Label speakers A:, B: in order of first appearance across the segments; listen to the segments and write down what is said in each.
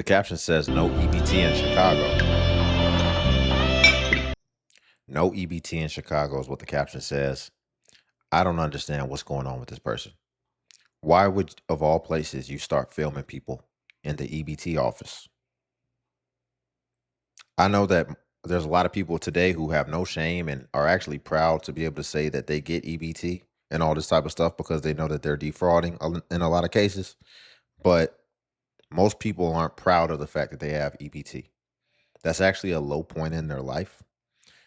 A: caption says no EBT in Chicago. No EBT in Chicago is what the caption says. I don't understand what's going on with this person. Why would, of all places, you start filming people in the EBT office? I know that there's a lot of people today who have no shame and are actually proud to be able to say that they get EBT and all this type of stuff because they know that they're defrauding in a lot of cases. But most people aren't proud of the fact that they have EBT. That's actually a low point in their life.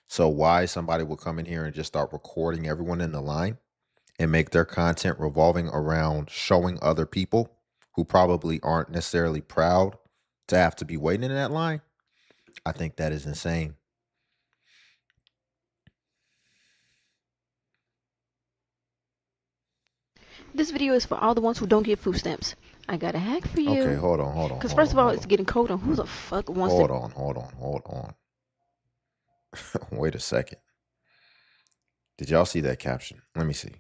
A: So why somebody would come in here and just start recording everyone in the line and make their content revolving around showing other people who probably aren't necessarily proud to have to be waiting in that line, I think that is insane.
B: This video is for all the ones who don't get food stamps. I got a hack for
A: Okay,
B: you.
A: hold on,
B: Because first of all, it's
A: on.
B: getting cold, and who the fuck wants
A: Hold
B: to...
A: on. Wait a second. Did y'all see that caption? Let me see.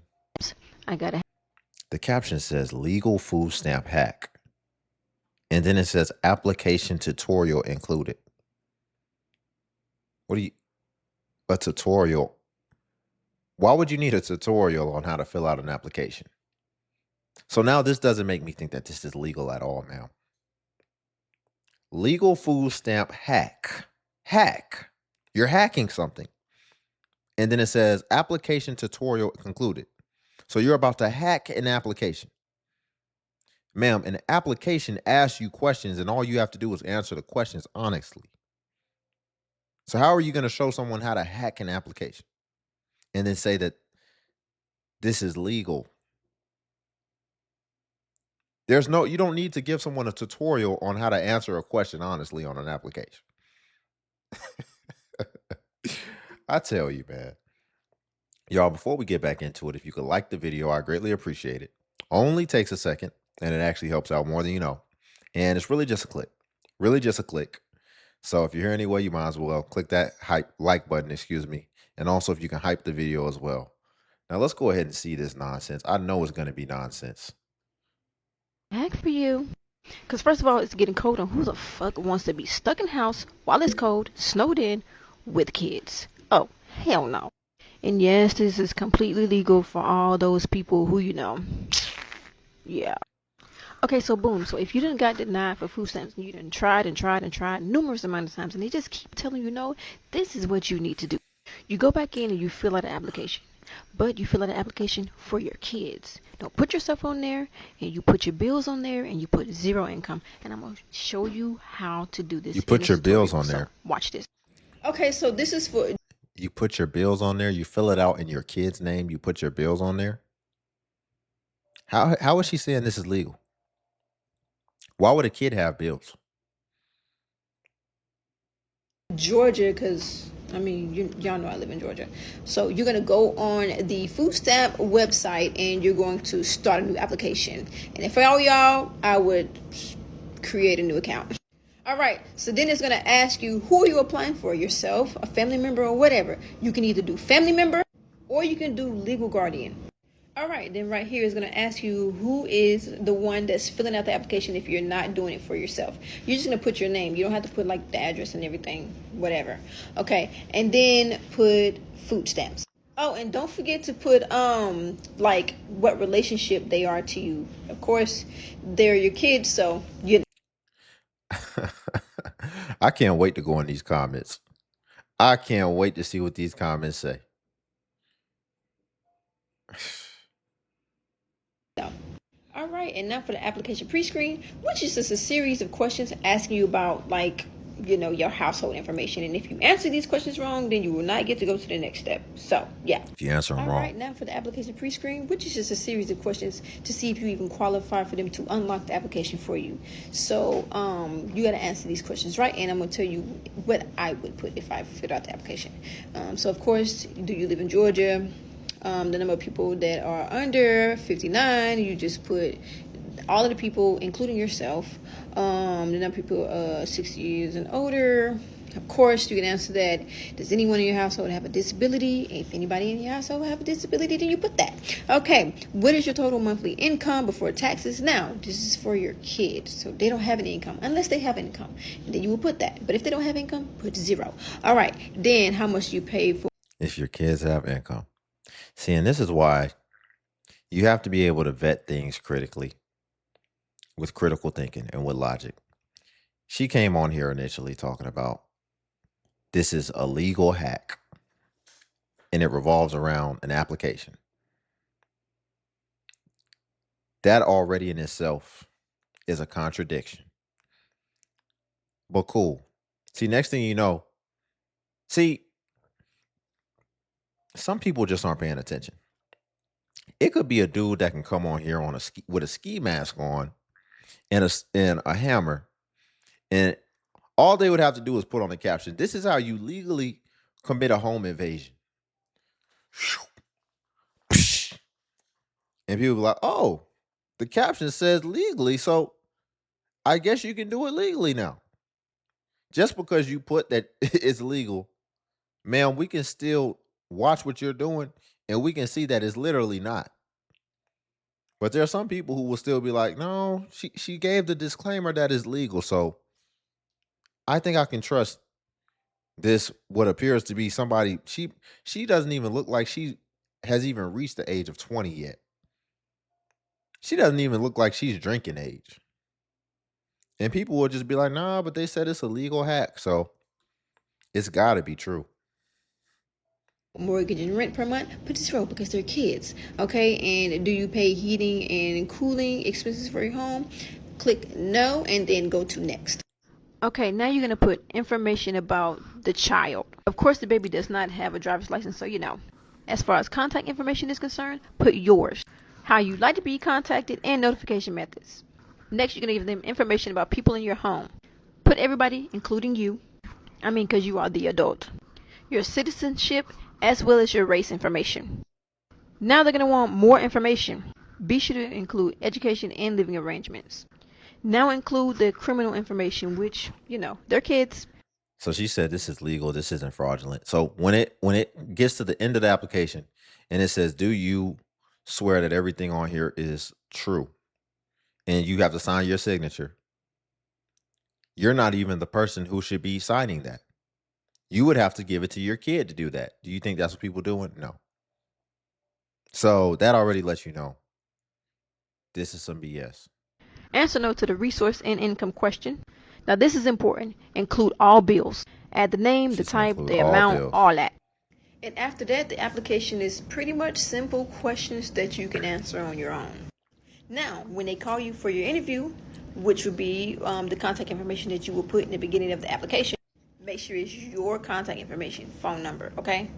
B: I got a...
A: The caption says legal food stamp hack. And then it says application tutorial included. A tutorial? Why would you need a tutorial on how to fill out an application? So now this doesn't make me think that this is legal at all, man. Legal food stamp hack. Hack. You're hacking something. And then it says application tutorial concluded. So you're about to hack an application. Ma'am, an application asks you questions and all you have to do is answer the questions honestly. So how are you going to show someone how to hack an application and then say that this is legal? You don't need to give someone a tutorial on how to answer a question honestly on an application. I tell you, man. Y'all, before we get back into it, if you could like the video, I greatly appreciate it. Only takes a second, and it actually helps out more than you know. And it's really just a click. Really just a click. So if you're here anyway, you might as well click that like button, excuse me. And also if you can hype the video as well. Now let's go ahead and see this nonsense. I know it's going to be nonsense.
B: hack for you. Because first of all, it's getting cold, and who the fuck wants to be stuck in house while it's cold, snowed in, with kids? Oh, hell no. And yes, this is completely legal for all those people who, yeah. Okay, so boom. So if you didn't got denied for food stamps, and you done tried and tried and tried numerous amount of times, and they just keep telling you no, this is what you need to do. You go back in and you fill out an application, but you fill out an application for your kids. Don't put yourself on there, and you put your bills on there, and you put zero income. And I'm gonna show you how to do this.
A: You put your bills on
B: So
A: there.
B: watch this. Okay, so this is for...
A: You put your bills on there. You fill it out in your kid's name. You put your bills on there. How is she saying this is legal? Why would a kid have bills?
B: Georgia, because I mean, y'all know I live in Georgia. So you're gonna go on the food stamp website and you're going to start a new application. And if I were y'all, I would create a new account. All right, so then it's gonna ask you, who are you applying for? Yourself, a family member, or whatever. You can either do family member or you can do legal guardian. All right, then right here is going to ask you who is the one that's filling out the application if you're not doing it for yourself. You're just going to put your name. You don't have to put like the address and everything, whatever. Okay, and then put food stamps. Oh, and don't forget to put like what relationship they are to you. Of course, they're your kids, so you...
A: I can't wait to go in these comments. I can't wait to see what these comments say.
B: All right, and now for the application pre-screen, which is just a series of questions asking you about, like, your household information. And if you answer these questions wrong, then you will not get to go to the next step. So, yeah.
A: If you answer them wrong.
B: All right, now for the application pre-screen, which is just a series of questions to see if you even qualify for them to unlock the application for you. So, you got to answer these questions right, and I'm going to tell you what I would put if I filled out the application. So, of course, do you live in Georgia? The number of people that are under 59, you just put all of the people, including yourself. The number of people 60 years and older, Of course, you can answer that. Does anyone in your household have a disability? If anybody in your household have a disability, then you put that. Okay, what is your total monthly income before taxes? Now, this is for your kids, so they don't have any income unless they have income, and then you will put that. But if they don't have income, put 0. All right, then how much do you pay for?
A: If your kids have income. See, and this is why you have to be able to vet things critically with critical thinking and with logic. She came on here initially talking about this is a legal hack and it revolves around an application. That already in itself is a contradiction. But cool. See, next thing you know, see, some people just aren't paying attention. It could be a dude that can come on here on with a ski mask on and a hammer, and all they would have to do is put on the caption, "This is how you legally commit a home invasion." And people be like, "Oh, the caption says legally, so I guess you can do it legally now." Just because you put that it's legal, ma'am, we can still watch what you're doing and we can see that it's literally not. But there are some people who will still be like, "No, she gave the disclaimer that is legal, so I think I can trust this what appears to be somebody she doesn't even look like she has even reached the age of 20 yet. She doesn't even look like she's drinking age." And people will just be like, "Nah, but they said it's a legal hack, so it's got to be true."
B: Mortgage and rent per month? Put 0 because they're kids. Okay, and do you pay heating and cooling expenses for your home? Click no and then go to next. Okay, now you're going to put information about the child. Of course, the baby does not have a driver's license, so you know. As far as contact information is concerned, put yours, how you like to be contacted, and notification methods. Next, you're going to give them information about people in your home. Put everybody, including you. Because you are the adult. Your citizenship, as well as your race information. Now they're going to want more information. Be sure to include education and living arrangements. Now include the criminal information, which, they're kids.
A: So she said this is legal, this isn't fraudulent. So when it gets to the end of the application and it says, "Do you swear that everything on here is true?" and you have to sign your signature, you're not even the person who should be signing that. You would have to give it to your kid to do that. Do you think that's what people doing? No. So that already lets you know this is some BS.
B: Answer no to the resource and income question. Now this is important. Include all bills. Add the name, the
A: She said
B: type,
A: include
B: the
A: all
B: amount,
A: bills.
B: all that. And after that, the application is pretty much simple questions that you can answer on your own. Now, when they call you for your interview, which would be the contact information that you will put in the beginning of the application, make sure it's your contact information, phone number, okay?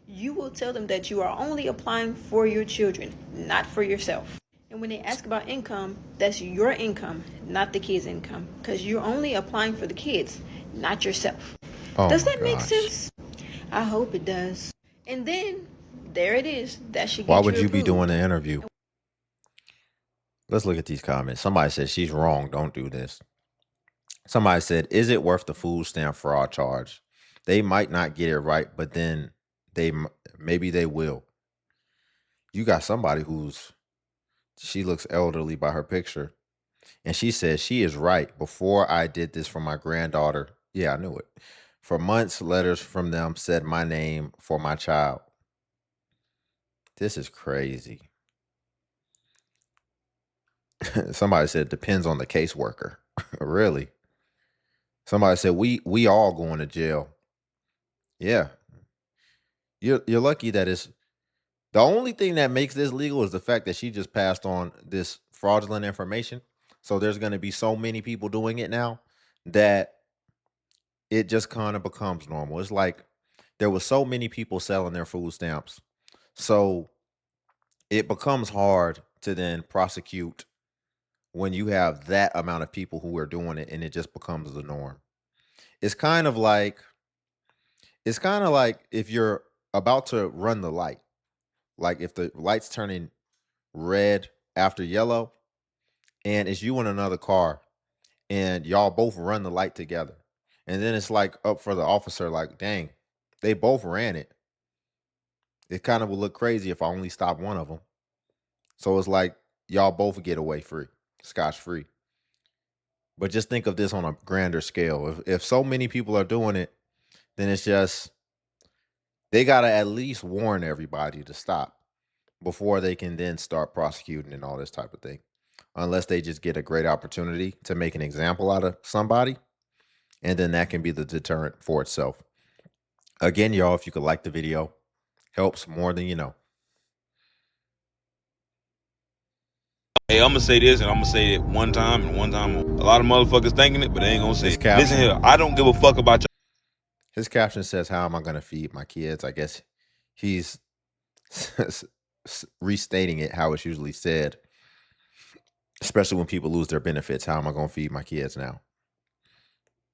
B: You will tell them that you are only applying for your children, not for yourself. And when they ask about income, that's your income, not the kids' income, because you're only applying for the kids, not yourself.
A: Oh
B: Does
A: my
B: that make
A: gosh.
B: sense? I hope it does. And then there it is. That should
A: Why
B: get
A: would
B: you
A: you be doing
B: approved.
A: the interview? Let's look at these comments. Somebody said she's wrong. Don't do this. Somebody said, "Is it worth the food stamp fraud charge? They might not get it right, but then maybe they will." You got somebody she looks elderly by her picture, and she says she is right. "Before I did this for my granddaughter, yeah, I knew it. For months, letters from them said my name for my child." This is crazy. Somebody said depends on the caseworker. Really? Somebody said we all going to jail. Yeah, you're lucky that it's the only thing that makes this legal is the fact that she just passed on this fraudulent information. So there's going to be so many people doing it now that it just kind of becomes normal. It's like there was so many people selling their food stamps. So it becomes hard to then prosecute when you have that amount of people who are doing it and it just becomes the norm. It's kind of like it's kind of like if you're about to run the light. Like if the light's turning red after yellow and it's you in another car and y'all both run the light together And then it's like up for the officer, like, dang, they both ran it. It kind of would look crazy if I only stopped one of them. So it's like y'all both get away free, scotch free. But just think of this on a grander scale. If so many people are doing it, then it's just they gotta at least warn everybody to stop before they can then start prosecuting and all this type of thing. Unless they just get a great opportunity to make an example out of somebody, and then that can be the deterrent for itself. Again, y'all, if you could like the video, helps more than you know.
C: Hey, I'm gonna say this, and I'm gonna say it one time and one time only. A lot of motherfuckers thinking it, but they ain't gonna say
A: His
C: it. Listen
A: caption,
C: here, I don't give a fuck about y'all.
A: his caption says, "How am I going to feed my kids?" I guess he's restating it how it's usually said, especially when people lose their benefits. How am I going to feed my kids now?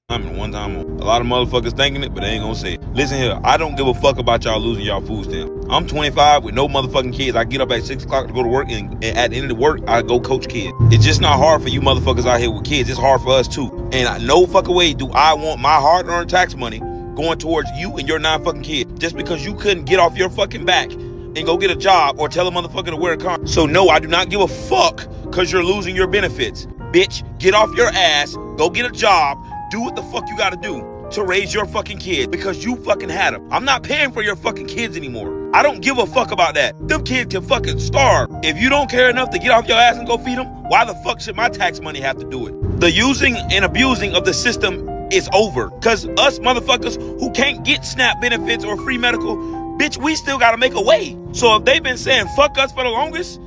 C: And one time only. A lot of motherfuckers thinking it, but they ain't gonna say it. Listen here, I don't give a fuck about y'all losing y'all food stamp. I'm 25 with no motherfucking kids. I get up at 6 o'clock to go to work, and at the end of the work, I go coach kids. It's just not hard for you motherfuckers out here with kids. It's hard for us too. And no fucking way do I want my hard-earned tax money going towards you and your 9 fucking kids just because you couldn't get off your fucking back and go get a job or tell a motherfucker to wear a condom. So no, I do not give a fuck because you're losing your benefits. Bitch, get off your ass, go get a job, do what the fuck you gotta do to raise your fucking kids because you fucking had them. I'm not paying for your fucking kids anymore. I don't give a fuck about that. Them kids can fucking starve. If you don't care enough to get off your ass and go feed them, why the fuck should my tax money have to do it? The using and abusing of the system is over. Cause us motherfuckers who can't get SNAP benefits or free medical, bitch, we still gotta make a way. So if they've been saying fuck us for the longest,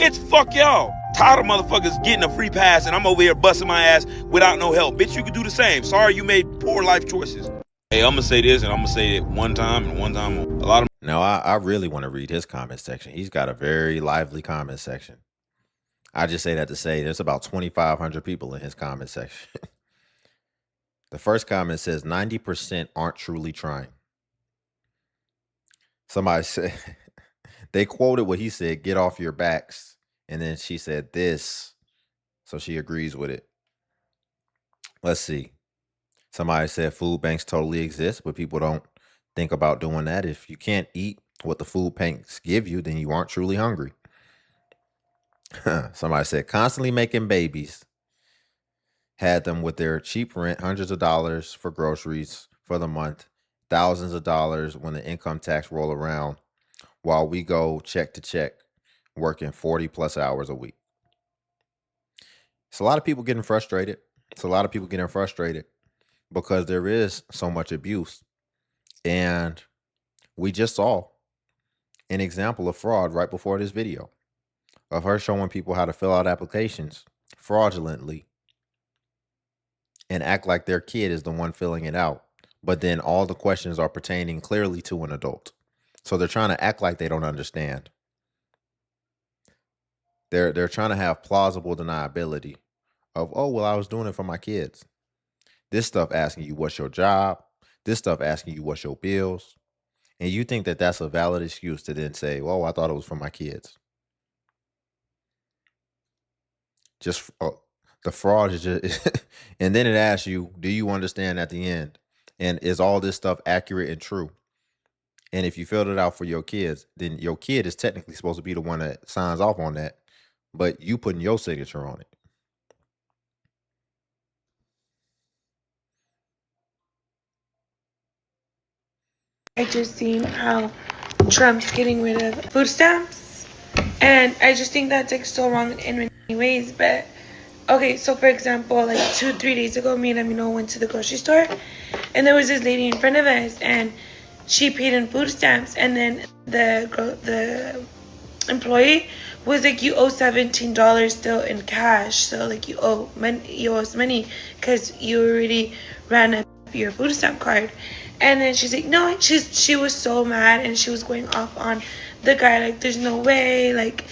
C: it's fuck y'all. Tired of motherfuckers getting a free pass and I'm over here busting my ass without no help. Bitch, you could do the same. Sorry you made poor life choices. Hey, I'm gonna say this, and I'm gonna say it one time and one time only. A lot of
A: Now, I really want to read his comment section. He's got a very lively comment section. I just say that to say there's about 2,500 people in his comment section. The first comment says 90% aren't truly trying. Somebody said, they quoted what he said, get off your backs. And then she said this. So she agrees with it. Let's see. Somebody said food banks totally exist, but people don't think about doing that. If you can't eat what the food banks give you, then you aren't truly hungry. Somebody said constantly making babies had them with their cheap rent, hundreds of dollars for groceries for the month, thousands of dollars when the income tax roll around, while we go check to check, working 40 plus hours a week. It's a lot of people getting frustrated. It's a lot of people getting frustrated because there is so much abuse. And we just saw an example of fraud right before this video of her showing people how to fill out applications fraudulently and act like their kid is the one filling it out. But then all the questions are pertaining clearly to an adult. So they're trying to act like they don't understand. They're trying to have plausible deniability of, oh, well, I was doing it for my kids. This stuff asking you what's your job. This stuff asking you what's your bills. And you think that that's a valid excuse to then say, well, I thought it was for my kids. Just the fraud is just, and then it asks you, do you understand at the end? And is all this stuff accurate and true? And if you filled it out for your kids, then your kid is technically supposed to be the one that signs off on that, but you putting your signature on it.
D: I just seen how Trump's getting rid of food stamps, and I just think that's like so wrong in many ways. But okay, so for example, like 2-3 days ago, me and Amino went to the grocery store, and there was this lady in front of us, and she paid in food stamps, and then the employee was like, you owe $17 still in cash, so like you owe us money because you already ran up your food stamp card. And then she's like, no, she was so mad, and she was going off on the guy, like, there's no way, like,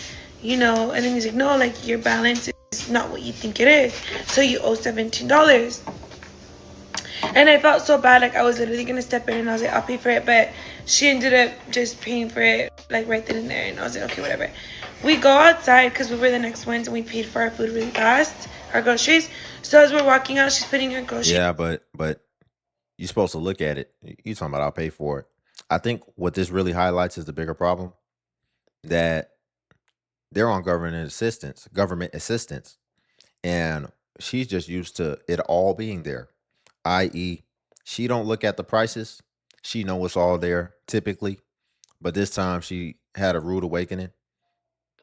D: and then he's like, no, like, your balance is not what you think it is, so you owe $17. And I felt so bad, like I was literally gonna step in and I was like, I'll pay for it, but she ended up just paying for it, like right then and there, and I was like, okay, whatever. We go outside because we were the next ones, and we paid for our food really fast, our groceries. So as we're walking out, she's putting her groceries.
A: Yeah, but you're supposed to look at it. You talking about I'll pay for it. I think what this really highlights is the bigger problem that they're on government assistance, and she's just used to it all being there. I.e., she don't look at the prices. She know it's all there typically, but this time she had a rude awakening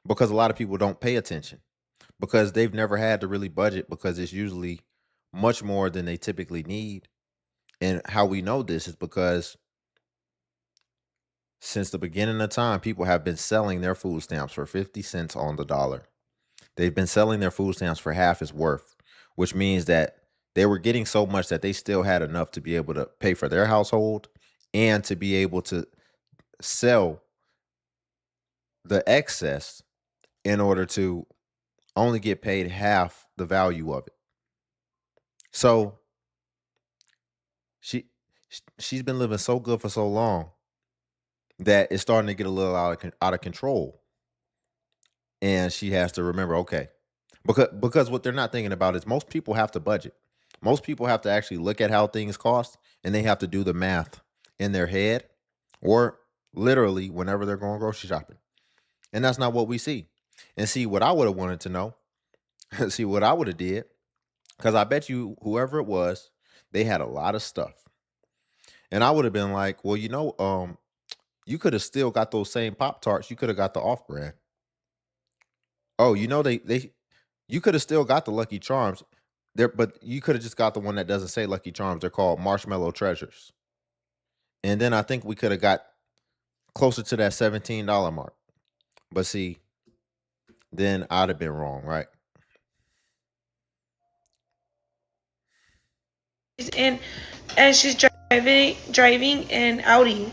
A: because a lot of people don't pay attention because they've never had to really budget because it's usually much more than they typically need. And how we know this is because since the beginning of time, people have been selling their food stamps for 50 cents on the dollar. They've been selling their food stamps for half its worth, which means that they were getting so much that they still had enough to be able to pay for their household and to be able to sell the excess in order to only get paid half the value of it. So she she's been living so good for so long that it's starting to get a little out of control, and she has to remember, okay, because what they're not thinking about is most people have to budget. Most people have to actually look at how things cost, and they have to do the math in their head, or literally whenever they're going grocery shopping. And that's not what we see. And see what I would have wanted to know, see what I would have did, because I bet you whoever it was, they had a lot of stuff, and I would have been like, well, you could have still got those same Pop Tarts. You could have got the off brand. Oh, they you could have still got the Lucky Charms there, but you could have just got the one that doesn't say Lucky Charms. They're called Marshmallow Treasures. And then I think we could have got closer to that $17 mark. But see, then I'd have been wrong, right?
D: in and she's driving an Audi,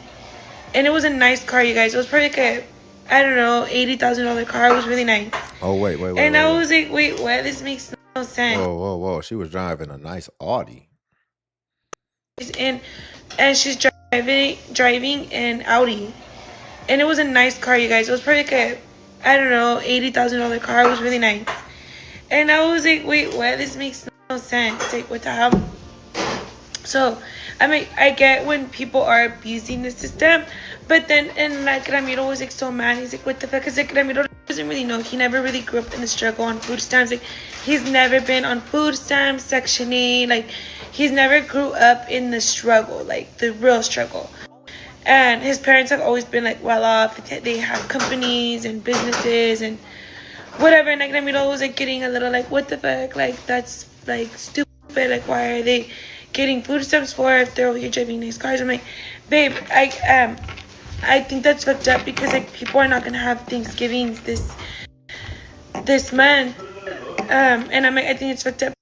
D: and it was a nice car, you guys. It was probably like a, I don't know, $80,000 car. It was really nice.
A: Oh, wait, wait, wait,
D: And
A: wait,
D: I
A: wait.
D: was like, wait, what? This makes no sense.
A: Whoa, whoa, whoa. She was driving a nice Audi.
D: And she's driving an Audi, and it was a nice car, you guys. It was probably like a, I don't know, $80,000 car. It was really nice. And I was like, wait, what? This makes no sense. Like, what the hell? So, I mean, I get when people are abusing the system, but then, and like Ramiro was like so mad. He's like, what the fuck? Because like Ramiro doesn't really know. He never really grew up in the struggle on food stamps. Like, he's never been on food stamps, Section 8. Like, he's never grew up in the struggle, like the real struggle. And his parents have always been like well off. They have companies and businesses and whatever. And like Ramiro was like getting a little like, what the fuck? Like, that's like stupid. Like, why are they getting food stamps for if they're over here driving nice cars? I'm like, babe, I think that's fucked up because like people are not gonna have Thanksgiving this month. And I'm like, I think it's fucked up.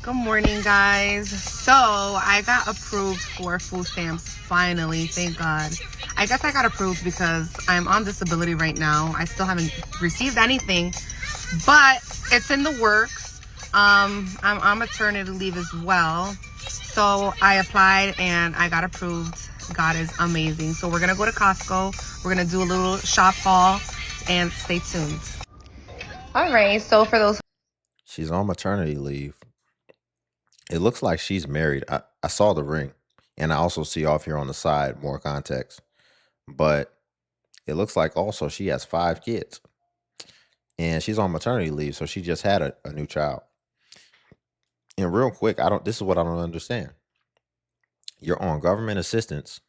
E: Good morning, guys. So I got approved for food stamps finally, thank God. I guess I got approved because I'm on disability right now. I still haven't received anything, but it's in the works. I'm on maternity leave as well. So I applied and I got approved. God is amazing. So we're gonna go to Costco. We're gonna do a little shop haul and stay tuned. All right, so for those
A: She's on maternity leave. It looks like she's married. I saw the ring, and I also see off here on the side more context. But it looks like also she has 5 kids, and she's on maternity leave, so she just had a new child. And real quick, I don't. This is what I don't understand. You're on government assistance.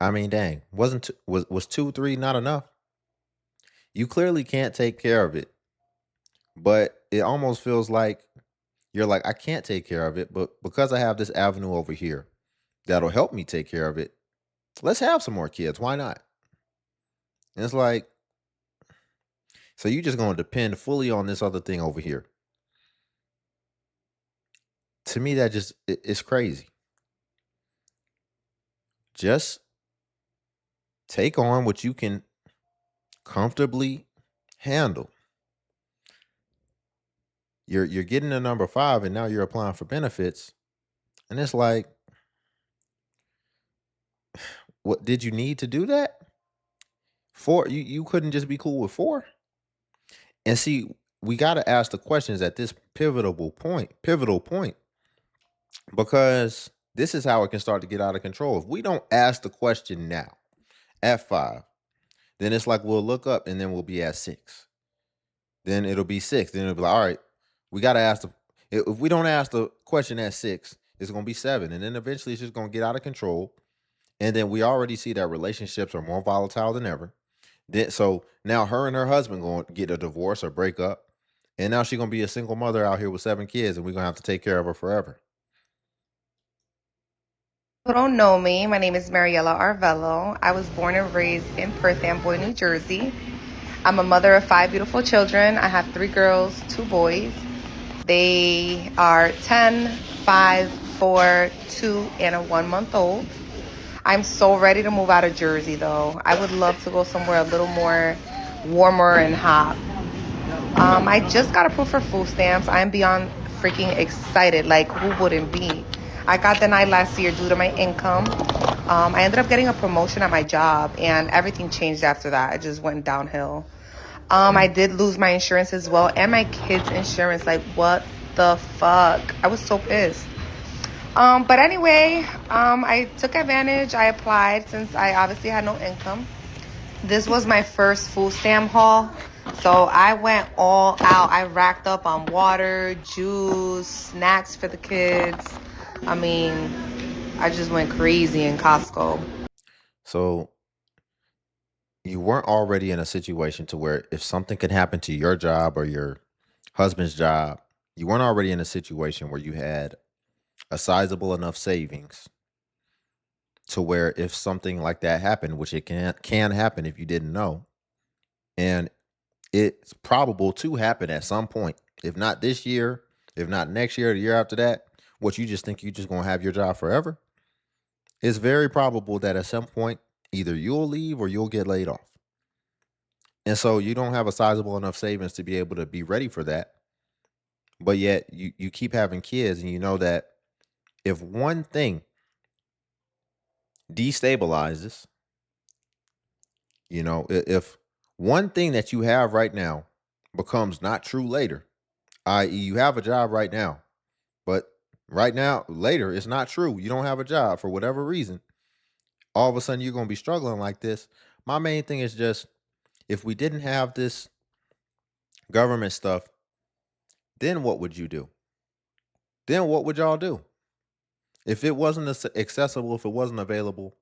A: I mean, dang, was 2, 3 not enough? You clearly can't take care of it, but it almost feels like you're like, I can't take care of it, but because I have this avenue over here that'll help me take care of it, let's have some more kids. Why not? And it's like, so you just going to depend fully on this other thing over here. To me, that just it's crazy. Just take on what you can comfortably handle. You're getting a number 5, and now you're applying for benefits, and it's like, what did you need to do that? 4, you couldn't just be cool with 4. And see, we got to ask the questions at this pivotal point, because this is how it can start to get out of control. If we don't ask the question now at 5, then it's like we'll look up and then we'll be at 6. Then it'll be 6. Then it'll be like, all right, we got to ask the. If we don't ask the question at 6, it's going to be 7, and then eventually it's just going to get out of control. And then we already see that relationships are more volatile than ever. So now her and her husband going to get a divorce or break up, and now she's going to be a single mother out here with 7 kids, and we're going to have to take care of her forever.
E: Who don't know me, my name is Mariella Arvello. I was born and raised in Perth Amboy, New Jersey. I'm a mother of 5 beautiful children. I have 3 girls, 2 boys. They are 10, 5, 4, 2, and a 1-month-old. I'm so ready to move out of Jersey, though. I would love to go somewhere a little more warmer and hot. I just got approved for food stamps. I'm beyond freaking excited. Like, who wouldn't be? I got denied last year due to my income. I ended up getting a promotion at my job, and everything changed after that. It just went downhill. I did lose my insurance as well, and my kids' insurance. Like, what the fuck? I was so pissed. But anyway, I took advantage. I applied since I obviously had no income. This was my first food stamp haul. So I went all out. I racked up on water, juice, snacks for the kids. I mean, I just went crazy in Costco.
A: So you weren't already in a situation to where if something could happen to your job or your husband's job, you weren't already in a situation where you had a sizable enough savings to where if something like that happened, which it can happen if you didn't know, and it's probable to happen at some point, if not this year, if not next year, the year after that, what you just think you just gonna have your job forever, it's very probable that at some point either you'll leave or you'll get laid off. And so you don't have a sizable enough savings to be able to be ready for that. But yet you keep having kids, and you know that if one thing destabilizes, if one thing that you have right now becomes not true later, i.e., you have a job right now, but right now, later, it's not true. You don't have a job for whatever reason. All of a sudden, you're going to be struggling like this. My main thing is just, if we didn't have this government stuff, then what would you do? Then what would y'all do? If it wasn't accessible, if it wasn't available,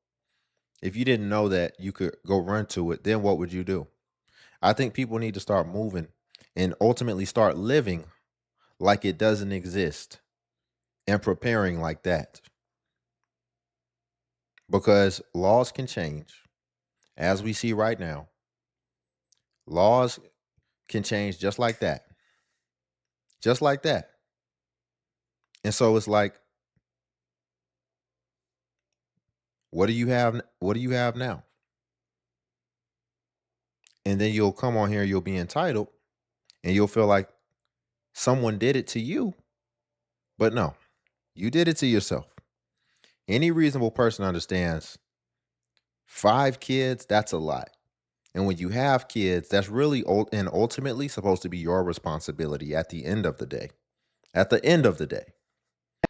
A: if you didn't know that you could go run to it, then what would you do? I think people need to start moving and ultimately start living like it doesn't exist and preparing like that. Because laws can change. As we see right now, laws can change just like that. Just like that. And so it's like, what do you have? What do you have now? And then you'll come on here, you'll be entitled, and you'll feel like someone did it to you. But no, you did it to yourself. Any reasonable person understands 5 kids, that's a lot. And when you have kids, that's really and ultimately supposed to be your responsibility at the end of the day. At the end of the day.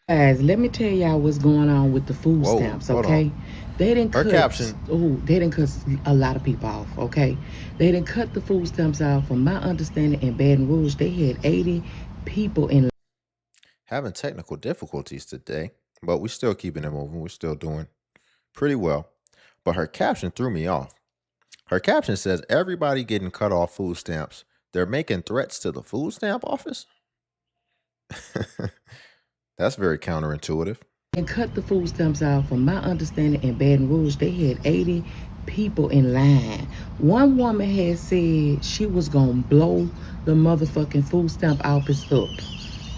F: Guys, let me tell y'all what's going on with the food
A: Whoa,
F: stamps,
A: hold on.
F: okay? They didn't
A: Her
F: cut.
A: caption.
F: They didn't cut a lot of people off, okay? They didn't cut the food stamps off. From my understanding, in Baton Rouge, they had 80 people in.
A: Having technical difficulties today, but we're still keeping it moving. We're still doing pretty well. But her caption threw me off. Her caption says, everybody getting cut off food stamps. They're making threats to the food stamp office? That's very counterintuitive.
F: And cut the food stamps off. From my understanding, in Baton Rouge, they had 80 people in line. One woman had said she was going to blow the motherfucking food stamp office up.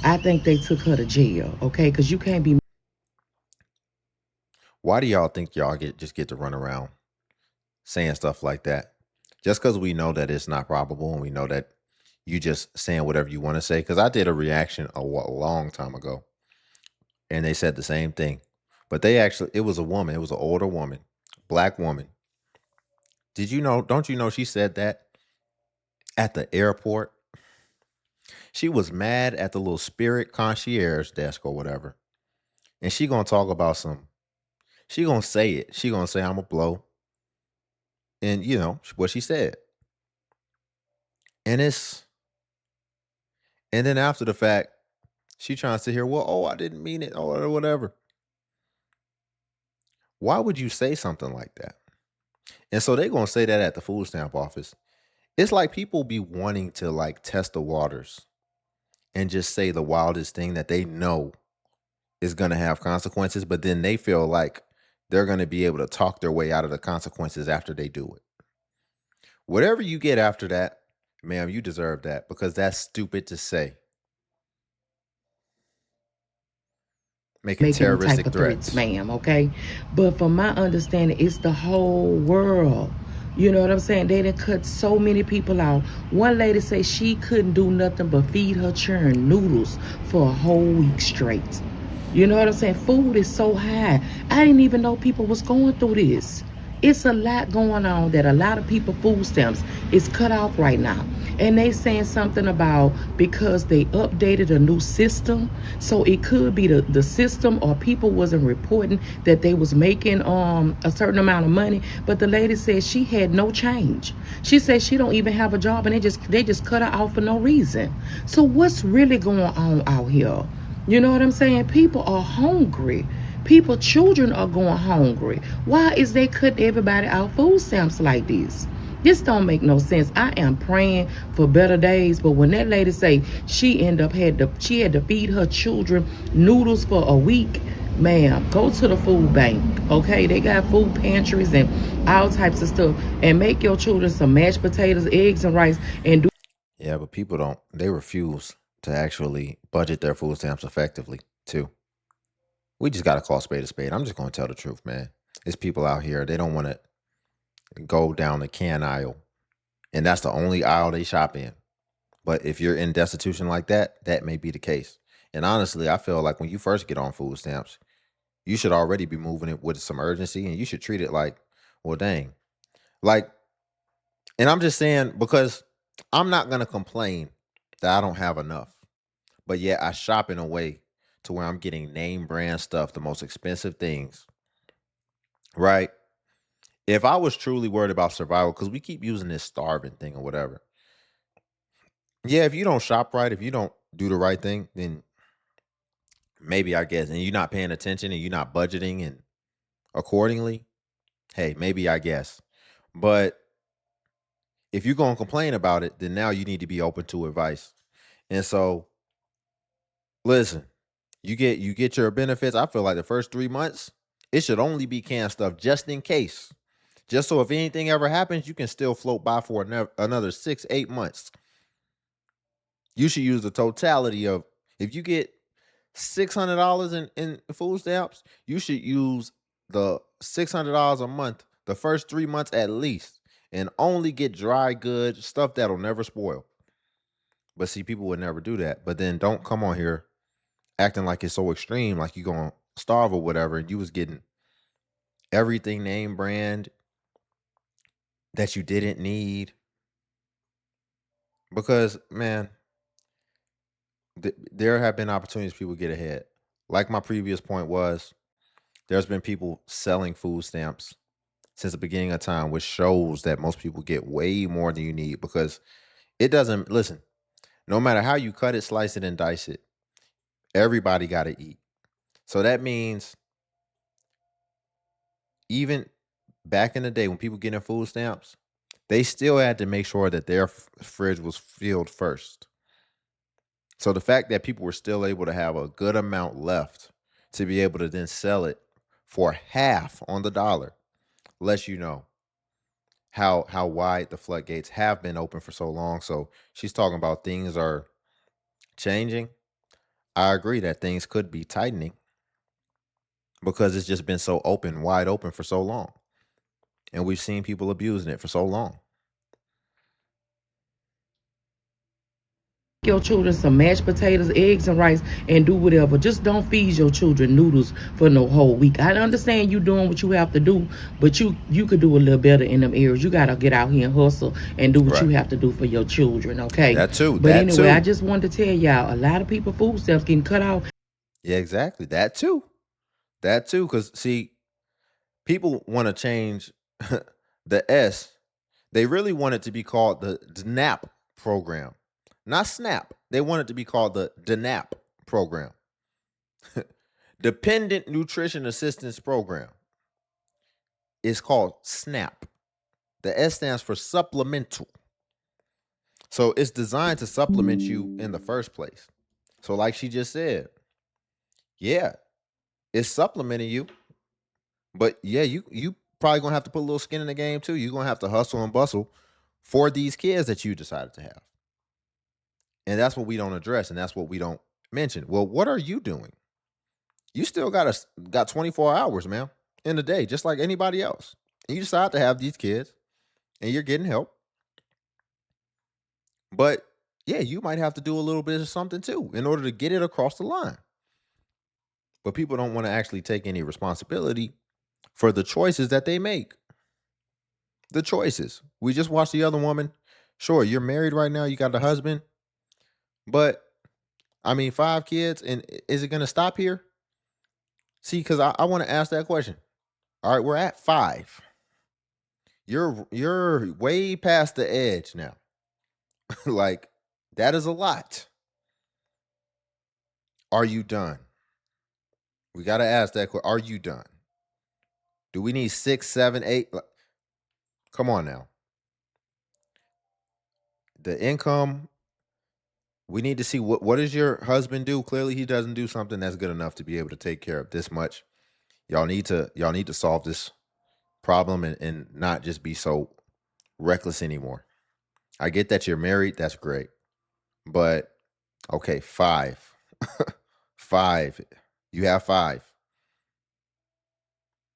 F: I think they took her to jail, okay? Because you can't be.
A: Why do y'all think y'all just get to run around saying stuff like that? Just because we know that it's not probable and we know that you just saying whatever you want to say? Because I did a reaction a long time ago, and they said the same thing. But it was a woman. It was an older woman, Black woman. Did you know? Don't you know she said that at the airport? She was mad at the little spirit concierge desk or whatever. And she gonna talk about she gonna say it. She gonna say I'm a blow. And what she said. And and then after the fact, she trying to sit here, well, oh, I didn't mean it, or whatever. Why would you say something like that? And so they gonna say that at the food stamp office. It's like people be wanting to like test the waters and just say the wildest thing that they know is gonna have consequences, but then they feel like they're gonna be able to talk their way out of the consequences after they do it. Whatever you get after that, ma'am, you deserve that because that's stupid to say. Making
F: making them type
A: terroristic
F: of threats,
A: threats.
F: ma'am, okay? But from my understanding, it's the whole world. You know what I'm saying? They done cut so many people out. One lady say she couldn't do nothing but feed her children noodles for a whole week straight. You know what I'm saying? Food is so high. I didn't even know people was going through this. It's a lot going on that a lot of people food stamps is cut off right now. And they saying something about because they updated a new system. So it could be the system or people wasn't reporting that they was making a certain amount of money. But the lady said she had no change. She said she don't even have a job and they just cut her off for no reason. So what's really going on out here? You know what I'm saying? People are hungry. People, children are going hungry. Why is they cutting everybody out food stamps like this? This don't make no sense. I am praying for better days, but when that lady say she had to feed her children noodles for a week, ma'am, go to the food bank. Okay, they got food pantries and all types of stuff, and make your children some mashed potatoes, eggs, and rice, and do.
A: Yeah, but they refuse to actually budget their food stamps effectively, too. We just got to call a spade a spade. I'm just going to tell the truth, man. It's people out here, they don't want to go down the can aisle, and that's the only aisle they shop in. But if you're in destitution like that, that may be the case. And honestly, I feel like when you first get on food stamps, you should already be moving it with some urgency and you should treat it like, well, dang. Like, and I'm just saying because I'm not going to complain that I don't have enough. But yet I shop in a way to where I'm getting name brand stuff, the most expensive things, right? If I was truly worried about survival, because we keep using this starving thing or whatever. Yeah, if you don't shop right, if you don't do the right thing, then maybe I guess, and you're not paying attention and you're not budgeting and accordingly, hey, maybe I guess. But if you're going to complain about it, then now you need to be open to advice. And so, listen, you get your benefits. I feel like the first 3 months, it should only be canned stuff just in case. Just so if anything ever happens, you can still float by for another 6, 8 months. You should use the totality of if you get $600 in food stamps, you should use the $600 a month, the first 3 months at least, and only get dry goods, stuff that'll never spoil. But see, people would never do that. But then don't come on here acting like it's so extreme, like you're gonna starve or whatever, and you was getting everything name brand that you didn't need. Because man, there have been opportunities people get ahead. Like my previous point was, there's been people selling food stamps since the beginning of time, which shows that most people get way more than you need because it doesn't listen. No matter how you cut it, slice it, and dice it, everybody got to eat. So that means even back in the day when people getting food stamps, they still had to make sure that their fridge was filled first. So the fact that people were still able to have a good amount left to be able to then sell it for half on the dollar lets you know how wide the floodgates have been open for so long. So she's talking about things are changing. I agree that things could be tightening because it's just been so open, wide open for so long. And we've seen people abusing it for so long.
F: your children some mashed potatoes, eggs, and rice, and do whatever. Just don't feed your children noodles for no whole week. I understand you doing what you have to do, but you could do a little better in them areas. You gotta get out here and hustle and do what you
A: Right.
F: have to do for your children, okay?
A: That too.
F: But
A: That
F: anyway, I
A: too.
F: just wanted to tell y'all, a lot of people food stamps getting cut off.
A: Yeah, exactly. That too. That too. Because see, people want to change the S. They really want it to be called the DNAP program, not SNAP. They want it to be called the DNAP program, Dependent Nutrition Assistance Program. It's called SNAP. The S stands for supplemental. So it's designed to supplement you in the first place. So, like she just said, yeah, it's supplementing you, but yeah, you probably gonna have to put a little skin in the game too. You're gonna have to hustle and bustle for these kids that you decided to have. And that's what we don't address, and that's what we don't mention. Well, what are you doing? You still got 24 hours, man, in the day, just like anybody else. And you decide to have these kids, and you're getting help. But yeah, you might have to do a little bit of something too in order to get it across the line. But people don't want to actually take any responsibility for the choices that they make. The choices. We just watched the other woman. Sure, you're married right now, you got a husband, but I mean, 5 kids, and is it going to stop here? See, because I want to ask that question. All right, we're at 5. You're way past the edge now. Like, that is a lot. Are you done? We got to ask that question. Are you done? Do we need 6, 7, 8? Come on now. The income, we need to see what does your husband do? Clearly, he doesn't do something that's good enough to be able to take care of this much. Y'all need to solve this problem and not just be so reckless anymore. I get that you're married, that's great. But okay, 5. 5. You have 5.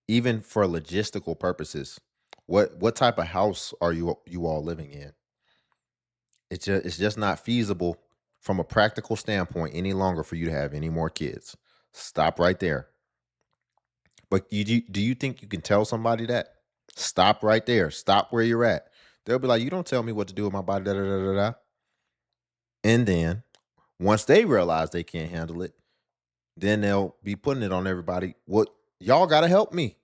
A: Even for logistical purposes, what type of house are you all living in? It's just not feasible from a practical standpoint any longer for you to have any more kids. Stop right there. But do you think you can tell somebody that? Stop right there. Stop where you're at. They'll be like, you don't tell me what to do with my body. Da, da, da, da, da. And then once they realize they can't handle it, then they'll be putting it on everybody. Well, y'all got to help me.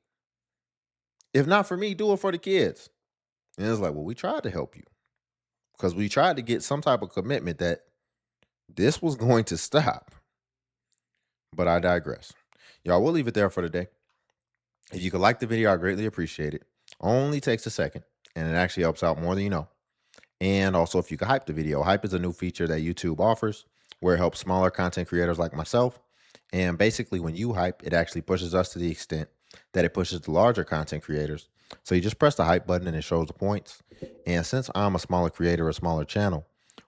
A: If not for me, do it for the kids. And it's like, well, we tried to help you because we tried to get some type of commitment that this was going to stop. But I digress. Y'all, we'll leave it there for today. If you could like the video, I greatly appreciate it. Only takes a second, and it actually helps out more than you know. And also, if you could hype the video. Hype is a new feature that YouTube offers where it helps smaller content creators like myself. And basically, when you hype, it actually pushes us to the extent that it pushes the larger content creators. So you just press the hype button and it shows the points. And since I'm a smaller creator, a smaller channel,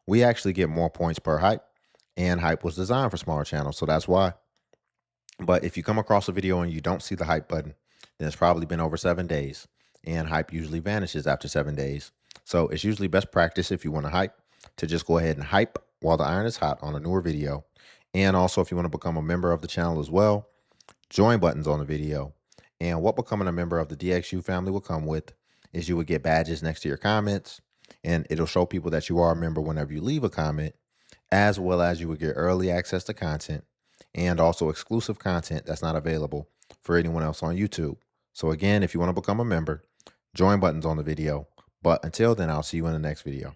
A: we actually get more points per hype. And hype was designed for smaller channels, so that's why. But if you come across a video and you don't see the hype button, then it's probably been over 7 days. And hype usually vanishes after 7 days. So it's usually best practice if you want to hype to just go ahead and hype while the iron is hot on a newer video. And also, if you want to become a member of the channel as well, join buttons on the video. And what becoming a member of the DXU family will come with is you would get badges next to your comments, and it'll show people that you are a member whenever you leave a comment, as well as you would get early access to content and also exclusive content that's not available for anyone else on YouTube. So again, if you want to become a member, join buttons on the video. But until then, I'll see you in the next video.